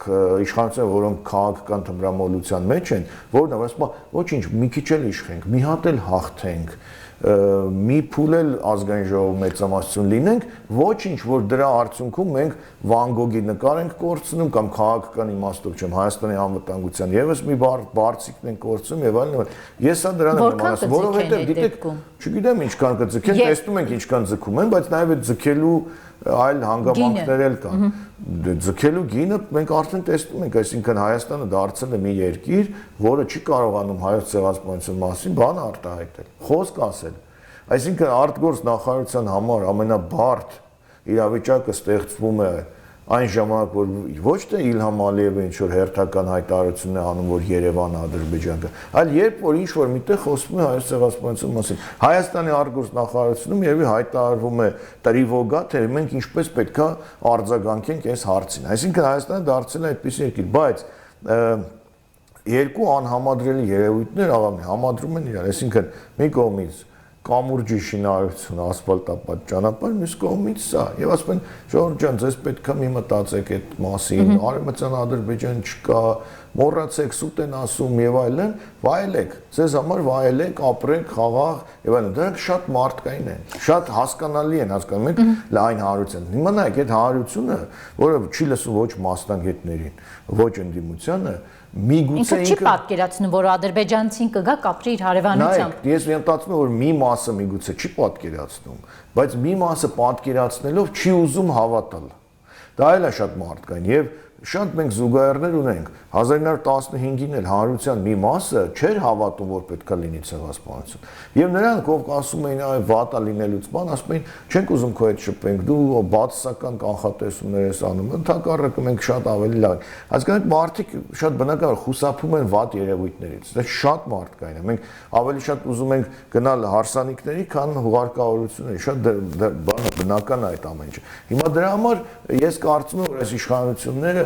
իշխանությունները, որոնք քաղաքական թմրամոլության մեջ են, որն է, ասում է, ոչինչ, մի քիչ էլ իշխենք, մի հատ էլ հաղթենք, մի փուլ էլ ազգային ժողով մեծամասնություն լինենք, ոչինչ, որ դրա արդյունքում մենք Վան Գոգի նկար ենք կորցնում կամ քաղաքական իմաստով չեմ Հայաստանի անվտանգության եւս մի բարձիկն են կորցնում եւ այլն։ Ես սա դրան եմ ասում, որովհետեւ գիտեք, չգիտեմ ինչքան կձգեն, տեսնում ենք ինչքան ձգում են, բայց նաեւ այդ ձգելու այլ հանգամանքներ էլ կան։ Ձգելու գինը մենք արդեն տեսնում ենք, այսինքն Հայաստանը դարձել է մի երկիր, որը չի կարողանում հայոց ցեղասպանության մասին բան արտահայտել, խոսք ասել։ Այսինքն արտգործ նախարարության համար ամենաբարդ իրավիճակը ստեղծվում է այն ժամանակ, որ ոչ թե Իլհամ Ալիևը ինչ որ հերթական հայտարարություն է անում, որ Երևանը Ադրբեջանը, այլ երբ որ ինչ որ միտեղ խոսվում է հայոց ցեղասպանության մասին։ Հայաստանի արտգործ նախարարությունում երևի հայտարարվում է տրիվոգա, թե մենք ինչպես պետքա արձագանքենք այս հարցին։ Այսինքն Հայաստանը դարձել է այդպիսի երկիր, բայց երկու անհամադրելի երևույթներ համադրում են իրար, այսինքն մի կողմից կամուրջի շինարարություն, ասֆալտապատ ճանապարհ, մյուս կողմից սա։ Եվ ասում են, Ժողովուրդ ջան, ձեզ պետք է մի մտածեք այդ մասին, Արևմտյան Ադրբեջան չկա, մոռացեք, սուտ են ասում եւ այլն, վայելեք, ձեզ համար վայելեք, ապրեք, խաղաղ եւ այլն։ Դրանք շատ մարդկային են, շատ հասկանալի են, հասկանում եք, լայն հանրության։ Հիմա նայեք, այդ հանրությունը, որը չի լսում ոչ մասնագետներին, ոչ ընդդիմությանը, միգուցե ինքը չի պատկերացնում, որ ադրբեջանցին կգա կապրի իր հարևանությամբ։ Նայեք, ես մտածում եմ, որ մի մասը միգուցե չի պատկերացնում, բայց մի մասը պատկերացնելով չի ուզում հավատալ։ Դա էլ է շատ մարդկային եւ շատ մենք զուգահեռներ ունենք 1915-ին էլ հանրության մի մասը չէր հավատում, որ պետք է լինի ցեղասպանություն։ Եվ նրանք, ով ասում էին այ վատ է լինելուց բան, ասում էին չենք ուզում քո հետ շփվենք, դու բացասական կանխատեսումներ ես անում, ընդհակառակը մենք շատ ավելի լավ։ Հասկանաք, մարդիկ շատ բնական խուսափում են վատ երևույթներից։ Դա շատ մարդկային է։ Մենք ավելի շատ ուզում ենք գնալ հարսանիքների, քան հուղարկավորությունների։ Շատ բնական է այդ ամեն ինչը։ Հիմա դրա համար ես կարծում եմ, որ այս իշխանությունները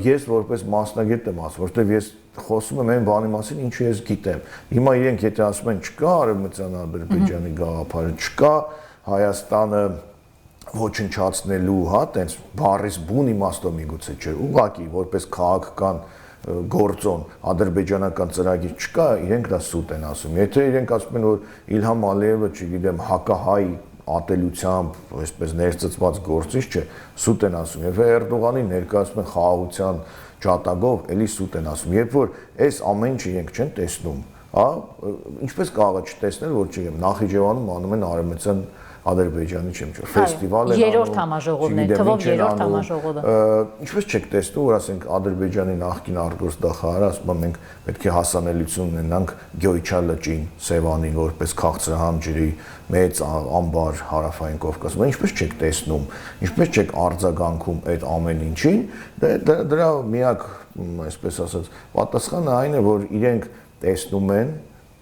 ես որպես մասնագետ եմ ասում, որովհետև ես խոսում եմ այն բանի մասին, ինչը ես գիտեմ։ Հիմա իրենք եթե ասում են չկա Արևմտյան Ադրբեջանի գաղափարը, չկա Հայաստանը ոչնչացնելու, հա, տենց բառից բուն իմաստով միգուցե չէ, ուղղակի որպես քաղաքական գործոն ադրբեջանական ծրագիր չկա, իրենք դա սուտ են ասում։ Եթե իրենք ասում են, որ Իլհամ Ալիևը, չգիտեմ, հակահայ ատելությամբ, այսպես ներծծված գործիչ չէ, սուտ են ասում։ Եվ Էրդողանի ներկայացում են խաղաղության ջատագով, էլի սուտ են ասում։ Երբ որ այս ամեն ինչը իրենք չեն տեսնում, հա, ինչպես կարող է չտեսնել, որ չգիտեմ, Նախիջևանում անում են Արևմտյան Ադրբեջանի չեմ չէ, ֆեստիվալ են անում, երրորդ համաժողովն է, թվով երրորդ համաժողովը։ Ինչպես չեք տեսնում, որ ասենք Ադրբեջանի նախկին արտգործնախարարը ասում է մենք պետք է հասանելիություն ունենանք Գյոյչա լճին, Սևանին, որպես քաղցրահամ ջրի մեծ ամբար հարավային Կովկասում։ Ինչպես չեք տեսնում, ինչպես չեք արձագանքում այդ ամեն ինչին, դրա միակ, այսպես ասած, պատասխանը այն է, որ իրենք տեսնում են,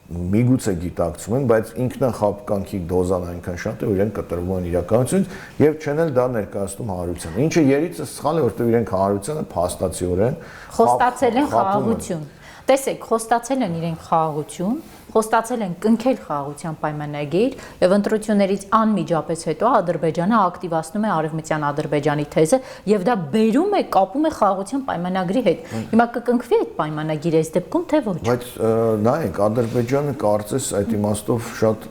միգուցե գիտակցում են, բայց ինքնախապկանքի դոզան այնքան շատ է, որ իրենք կտրվում են իրականությունից եւ չեն էլ դա ներկայացնում հանրությանը։ Ինչը երիցը սխալ է, որտեղ իրենք հանրությանը փաստացիորեն խոստացել են խաղաղություն։ Տեսեք, խոստացել են իրենք խաղաղություն, խոստացել են կնքել խաղաղության պայմանագիր եւ ընտրություններից անմիջապես հետո Ադրբեջանը ակտիվացնում է Արևմտյան Ադրբեջանի թեզը եւ դա բերում է, կապում է խաղաղության պայմանագրի հետ։ Հիմա կկնքվի այդ պայմանագիրը այս դեպքում թե ոչ։ Բայց նայեք, Ադրբեջանը կարծես այդ իմաստով շատ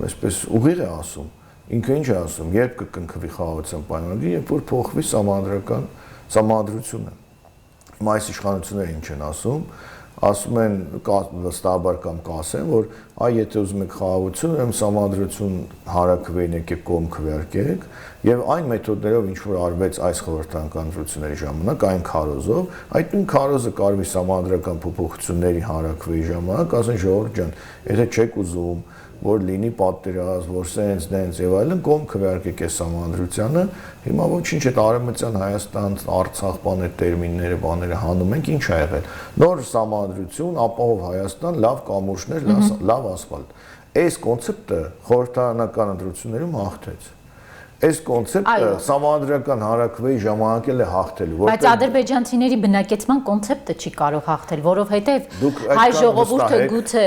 այսպես ուղիղ է ասում։ Ինքը ինչ է ասում, երբ կկնքվի խաղաղության պայմանագիրը, երբ որ փոխվի սահմանադրությունը։ Հիմա այս իշխանությունները ինչ են ասում են վստահաբար կամ կասեն, որ այ եթե ուզում եք խաղաղություն, ուրեմն սահմանադրություն հարակվեին եկեք կողմ քվեարկեք եւ այն մեթոդներով ինչ որ արվեց այս խորհրդանական ընտրությունների ժամանակ, այն քարոզով, այդ նույն քարոզը կարվի սահմանադրական փոփոխությունների հարակվեի ժամանակ, ասեն ժողովուրդ ջան, եթե չեք ուզում որ լինի պատերազմ, որ սենց դենց եւ այլն կողմ քվեարկեք այս սահմանադրությանը, հիմա ոչինչ այդ Արևմտյան Հայաստան, Արցախ բան այդ տերմինները, բաները հանում ենք, ինչ ա եղել։ Նոր սահմանադրություն, ապահով Հայաստան, լավ կամուրջներ, լավ ասֆալտ։ Այս կոնցեպտը խորհրդարանական ընտրություններում հաղթեց։ Այս կոնցեպտը սահմանադրական հարակվեի ժամանակ էլ է հաղթելու, բայց ադրբեջանցիների բնակեցման կոնցեպտը չի կարող հաղթել, որովհետև հայ ժողովուրդը գուցե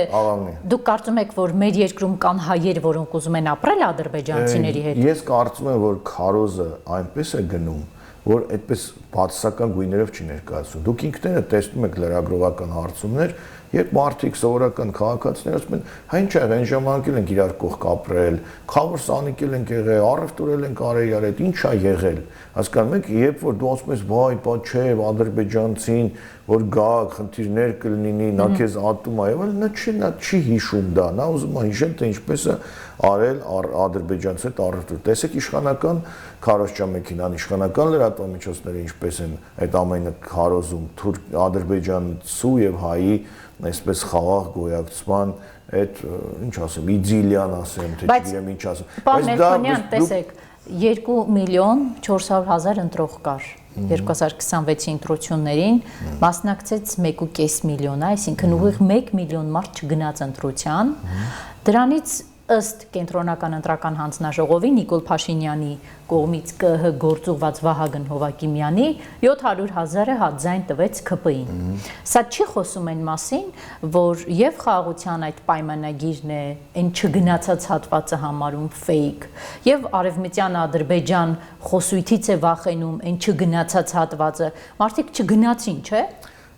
դուք կարծում եք, որ մեր երկրում կան հայեր, որոնք ուզում են ապրել ադրբեջանցիների հետ։ Ես կարծում եմ, որ քարոզը այնպես է գնում, որ այդպես բացասական գույներով չի ներկայացում։ Դուք ինքներդ տեսնում եք լրագրողական հարցումներ, երբ մարդիկ սովորական քաղաքացիներ ասում են, հա ինչ ա եղել, այն ժամանակ էլ ենք իրար կողք ապրել, խավոր սանիկել ենք եղել, առևտուրել ենք արել իրար հետ, ինչ ա եղել։ Հասկանում եք, երբ որ դու ասում ես, վայ, բա չէ, ադրբեջանցին, որ գա, խնդիրներ կլինի, նա քեզ ատում ա եղել, նա չի հիշում դա, նա ուզում է հիշել, թե ինչպես է արել ադրբեջանցի հետ առևտուր։ Տեսեք իշխանական քարոզչամեքենան, իշխանական լրատվամիջոցները ինչպես են այդ ամենը քարոզում, ադրբեջանցու եւ հայի այսպես խաղաղ գոյակցման այդ ինչ ասեմ, իդիլիան ասեմ, թե չգիտեմ ինչ ասեմ։ Բայց դա տեսեք, 2 միլիոն 400 հազար ընտրող կար 2026-ի ընտրություններին, մասնակցեց 1.5 միլիոն, այսինքն ուղիղ 1 միլիոն մարդ չգնաց ընտրության։ Դրանից ըստ կենտրոնական ընտրական հանձնաժողովի Նիկոլ Փաշինյանի կողմից ԿՀ գործուղված Վահագն Հովակիմյանի 700,000-ը հատձայն տվեց ՔՊ-ին։ Սա չի խոսում այն մասին, որ եւ խաղաղության այդ պայմանագիրն է, այն չգնացած հատվածը համարում ֆեյք, եւ Արևմտյան Ադրբեջան խոսույթից է վախենում այն չգնացած հատվածը։ Մարդիկ չգնացին, չէ՞։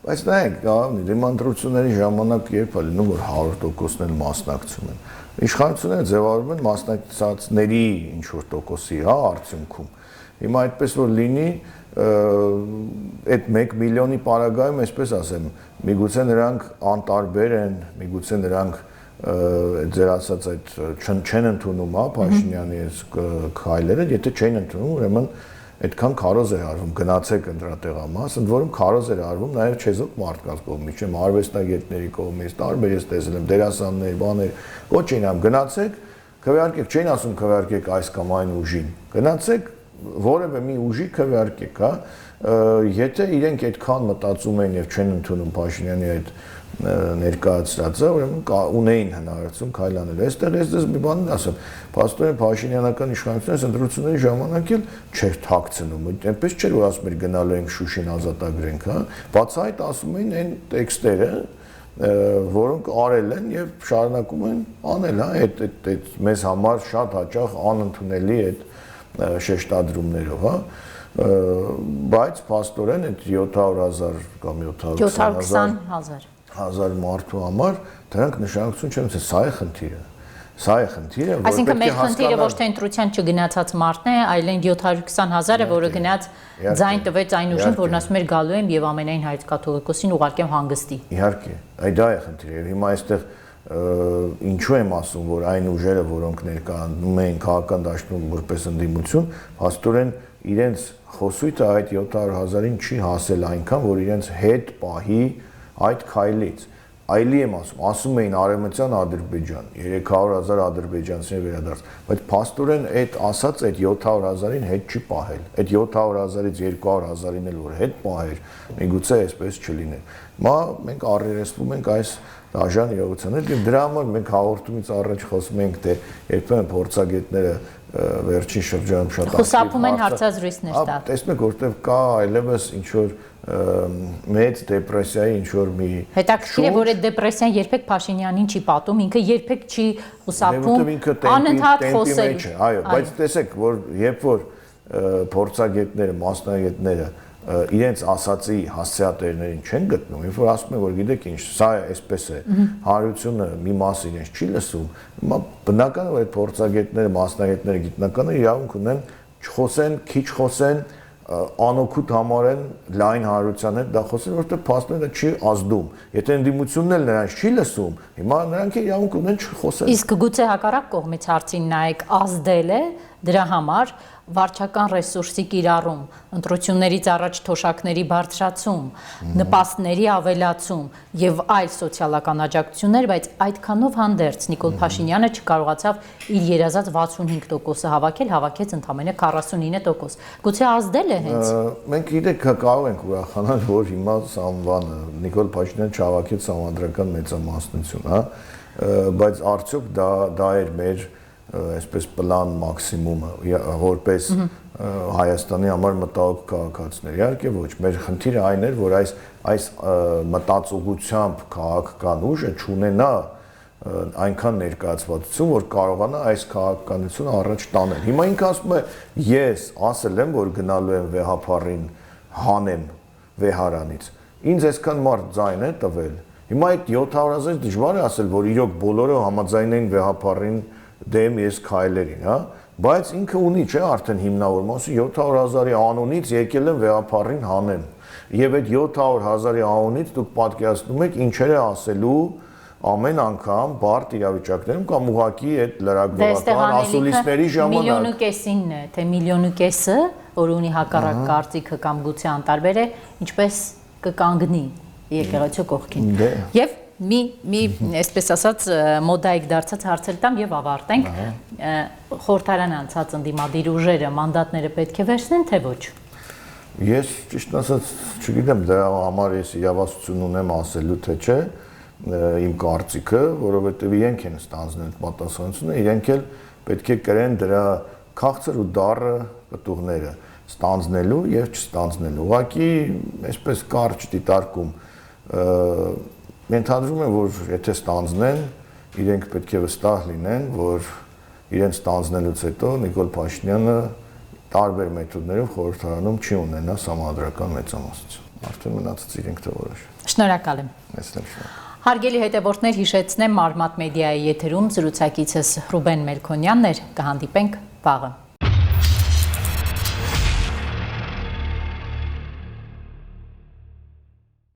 Բայց նայեք, դիմանդրությունների ժամանակ երբ է լինում, որ 100%-ն էլ մասնակցում են։ Իշխանությունները ձևավորում են մասնակցածների ինչ-որ տոկոսի, հա, արդյունքում։ Հիմա այդպես որ լինի, այդ 1 միլիոնի պարագայում, այսպես ասեմ, միգուցե նրանք անտարբեր են, միգուցե նրանք ձեր ասած այդ չեն ընդունում, հա, Փաշինյանի այս քայլերը, եթե չեն ընդունում, ուրեմն այդքան քարոզ էր արվում գնացեք ընտրատեղամաս, ընդ որում քարոզ էր արվում նաև չեզոք մարդկանց կողմից, չեմ արվեստագետների կողմից, տարբեր ես տեսել եմ դերասաններ, բաներ, ոչ այնամ գնացեք, քվեարկեք, չեն ասում քվեարկեք այս կամ այն ուժին, գնացեք որևէ մի ուժի քվեարկեք, հա, եթե իրենք այդքան մտածում են եւ չեն ընդունում Փաշինյանի այդ ներկայացրածը, ուրեմն ունեին հնարավորություն քայլ անել։ Այստեղ ես դες մի բան ասեմ, փաստորեն Փաշինյանական իշխանությունից ընտրությունների ժամանակ էլ չէր թաքցնում, այնպես չէր որ ասում էր գնալու ենք Շուշին ազատագրենք, հա, բաց այդ ասում էին այն տեքստերը, որոնք արել են եւ շարունակում են անել, հա, այդ մեզ համար շատ հաճախ անընդունելի այդ շեշտադրումներով, հա, բայց փաստորեն այդ 700,000 կամ 720,000 մարդու համար դրանք նշանակություն չեն ունեցել, սա է խնդիրը։ Սա է խնդիրը, որ այսինքն մեր խնդիրը ոչ թե ընտրության չգնացած մարդն է, այլ այն 720,000-ը, որը գնաց ձայն տվեց այն ուժին, որն ասում էր գալու եմ եւ ամենայն հայ-կաթողիկոսին ուղարկեմ հանգստի։ Իհարկե, այդ դա է խնդիրը, եւ հիմա այստեղ ինչու եմ ասում, որ այն ուժերը, որոնք ներկայանում են քաղաքական դաշտում որպես ընդդիմություն, փաստորեն իրենց խոսույթը այդ 700,000-ին չի հասել այնքան, որ իրենց հետ պահի այդ քայլից։ Այլի եմ ասում էին Արևմտյան Ադրբեջան, 300,000 ադրբեջանցիներ վերադարձ, բայց փաստորեն այդ ասած այդ 700,000-ին հետ չի պահել։ Այդ 700,000-ից 200,000-ին էլ որ հետ պահեր, միգուցե այսպես չլիներ։ Հիմա մենք առերեսվում ենք այս դաժան իրողություններ եւ դրա համար մենք հաղորդումից առաջ խոսում ենք թե երբեմն փորձագետները վերջին շրջանում շատ խուսափում են հարցազրույցներ տալ։ Տեսնում եք որտեվ կա այլևս ինչ որ մեծ դեպրեսիայի ինչ որ մի հետաքրքիր է որ այդ դեպրեսիան երբեք Փաշինյանին չի պատում, ինքը երբեք չի խուսափում անընդհատ խոսել։ Այո, բայց տեսեք որ երբ որ փորձագետները, մասնագետները իրենց ասացի հասցեատերներին չեն գտնում, երբ որ ասում են որ գիտեք ինչ, սա այսպես է, հարությունը մի մասը իրենց չի լսում, հիմա բնական է որ այդ փորձագետները, մասնագետները, գիտնականները իրավունք ունեն չխոսեն, քիչ խոսեն, անօգուտ համարեն լայն հարության հետ դա խոսել, որովհետև փաստորեն դա չի ազդում։ Եթե ընդդիմությունն էլ նրանց չի լսում, հիմա նրանք իրավունք ունեն չխոսել։ Իսկ գուցե հակառակ կողմից հարցին նայեք, ազդել է դրա համար վարչական ռեսուրսի կիրառում, ընտրություններից առաջ թոշակների բարձրացում, նպաստների ավելացում եւ այլ սոցիալական աջակցություններ, բայց այդքանով հանդերձ Նիկոլ Փաշինյանը չկարողացավ իր երազած 65%-ը հավաքեց ընդամենը 49%։ Գուցե ազդել է հենց։ Մենք գիտեք կարող ենք ուրախանալ, որ հիմա Սամվանը Նիկոլ Փաշինյանը չհավաքեց համանդրական մեծամասնություն, հա, բայց արդյոք դա էր մեր այսպես պլան մաքսիմումը որպես Հայաստանի համար մտահոգ քաղաքացիներ։ Իհարկե ոչ, մեր խնդիրը այն էր, որ այս մտածողությամբ քաղաքական ուժը չունենա այնքան ներկայացվածություն, որ կարողանա այս քաղաքականությունը առաջ տանել։ Հիմա ինքը ասում է, ես ասել եմ, որ գնալու եմ վեհապարին հանեմ վեհարանից։ Ինձ այսքան մարդ ձայն է տվել։ Հիմա այդ 700,000-ից դժվար է ասել, որ իրոք բոլորը համաձայն են վեհապարին դեմ ես քայլերին, հա, բայց ինքը ունի, չէ, արդեն հիմնավորում, ասի 700,000-ի անունից եկել եմ վեհապարին հանեմ։ Եվ այդ 700,000-ի անունից դուք պատկերացնում եք ինչեր է ասելու ամեն անգամ բարդ իրավիճակներում կամ ուղղակի այդ լրագրողական ասուլիսների ժամանակ։ 1,5 միլիոնն է, թե 1,5 որ ունի հակառակ կարծիքը կամ գուցե անտարբեր է, ինչպես կկանգնի եկեղեցու կողքին։ Եվ մի այսպես ասած մոդայիկ դարձած հարցեր տամ եւ ավարտենք խորհրդարան անցած ընդդիմադիր ուժերը մանդատները պետք է վերցնեն թե ոչ։ Ես ճիշտ ասած չգիտեմ դրա համար ես իրավասություն ունեմ ասելու թե չէ իմ կարծիքը, որովհետեւ իրենք են ստանձնել պատասխանատվությունը, իրենք էլ պետք է կրեն դրա քաղցր ու դառը պտուղները ստանձնելու եւ չստանձնելու։ Ուղղակի այսպես կարճ դիտարկում Ենթադրում եմ, որ եթե ստանձնեն, իրենք պետք է վստահ լինեն, որ իրենց ստանձնելուց հետո Նիկոլ Փաշինյանը տարբեր մեթոդներով խորհրդարանում չի ունենա համադրական մեծամասնություն։ Արդեն մնացած իրենք թողորոշ։ Շնորհակալ եմ։ Ես եմ շնորհակալ։ Հարգելի հետևորդներ, հիշեցնեմ Մարմատ մեդիայի եթերում զրուցակիցս Ռուբեն Մելքոնյանն էր, կհանդիպենք վաղը։